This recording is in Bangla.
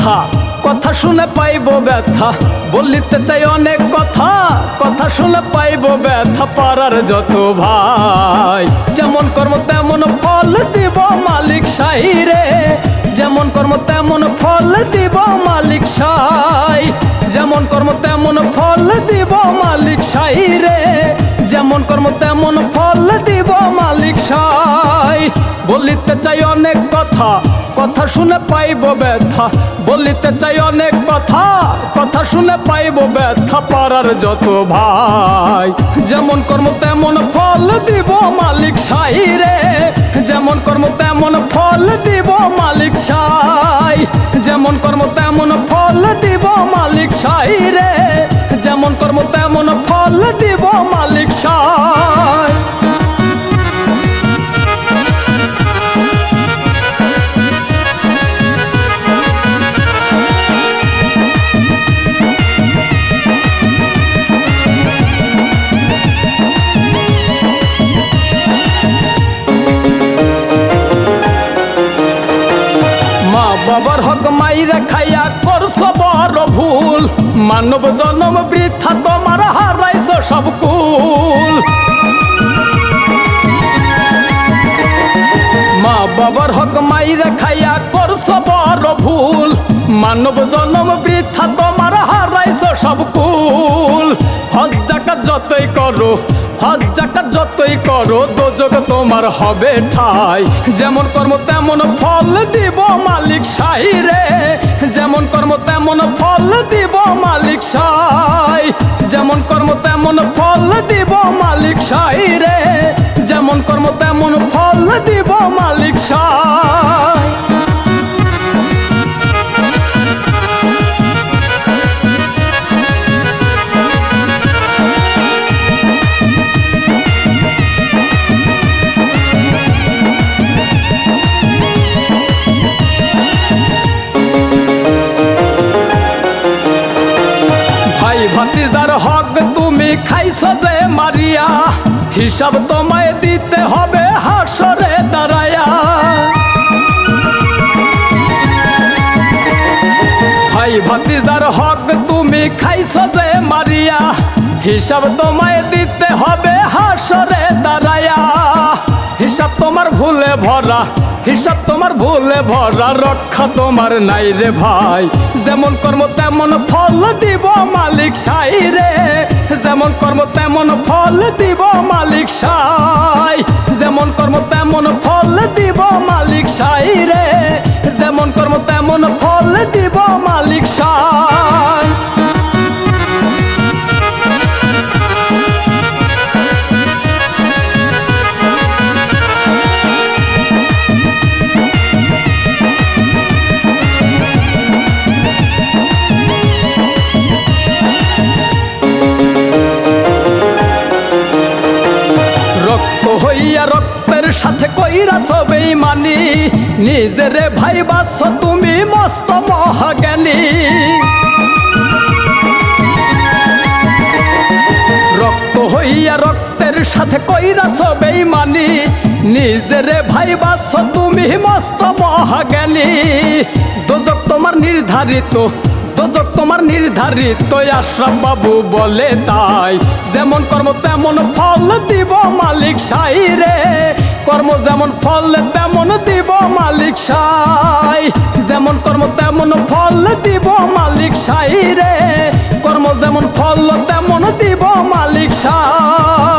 কথা, কথা শুনে পাইব ব্যথা। বলিতে চাই অনেক কথা, কথা শুনে পাইব ব্যথা। পাড়ার যত ভাই, যেমন কর্ম তেমন ফল দিব মালিক সাই রে। যেমন কর্ম তেমন ফল দিব মালিক সাই। যেমন কর্ম তেমন ফল দিব মালিক সাই রে। যেমন কর্ম তেমন ফল দিব মালিক সাই। বলিতে চাই অনেক কথা, কথা শুনে পাইব ব্যথা। বলিতে চাই অনেক কথা, কথা শুনে পাইব ব্যথা। পাড়ার যত ভাই, যেমন কর্ম তেমন ফল দিব মালিক সাই রে। যেমন কর্ম তেমন ফল দিব মালিক সাই। যেমন কর্ম তেমন ফল দিব মালিক সাই রে। যেমন কর্ম তেমন ফল দিব মালিক সাই। বাবার হক মাইরা খাইয়া করছ বড় ভুল। মানব জনম বৃথা তোমার, হারাইছ সব কুল। মা বাবার হক মাইরা খাইয়া করছ বড় ভুল। মানব জনম বৃথা তোমার, হারাইছ সব কুল। হজ যাকাত যতই করো, হজ যাকাত যতই করো, দোজখ তোমার হবে ঠাই। যেমন কর্ম তেমন ফল দিব মালিক সাই রে। যেমন কর্ম তেমন ফল দিব মালিক সাই। যেমন কর্ম তেমন ফল দিব মালিক সাই রে। যেমন কর্ম তেমন ফল দিব মালিক সাই। ভাতিজার হক তুমি খাইছ যে মারিয়া, হিসাব তোমায় দিতে হবে হাসরে দাঁড়ায়া। ভাই ভাতিজার হক তুমি খাইছ যে মারিয়া, হিসাব তোমায় দিতে হবে হাসরে দাঁড়ায়া। হিসাব তোমার ভুলে ভরা, হিসাব তোমার ভুলে ভরা, রক্ষা তোমার নাই রে ভাই। যেমন কর্ম তেমন ফল দিব মালিক সাই রে। যেমন কর্ম তেমন ফল দিব মালিক সাই। যেমন কর্ম তেমন ফল দিব মালিক সাই রে। যেমন কর্ম তেমন ফল দিব মালিক সাই। হইয়া রক্তের সাথে কইরাছ বেঈমানি, নিজেরে ভাইবাছ তুমি মস্ত মহাজ্ঞানী। রক্ত হইয়া রক্তের সাথে কইরাছ বেঈমানি, নিজেরে ভাইবাছ তুমি মস্ত মহাজ্ঞানী। দোজখ তোমার নির্ধারিত, দোজখ তোমার নির্ধারিত, আশরাফ বাবু বলে তাই। যেমন কর্ম তেমন ফল দিব মালিক সাই রে। কর্ম যেমন ফল তেমন দিব মালিক সাই। যেমন কর্ম তেমন ফল দিব মালিক সাই রে। কর্ম যেমন ফল তেমন দিব মালিক সাই।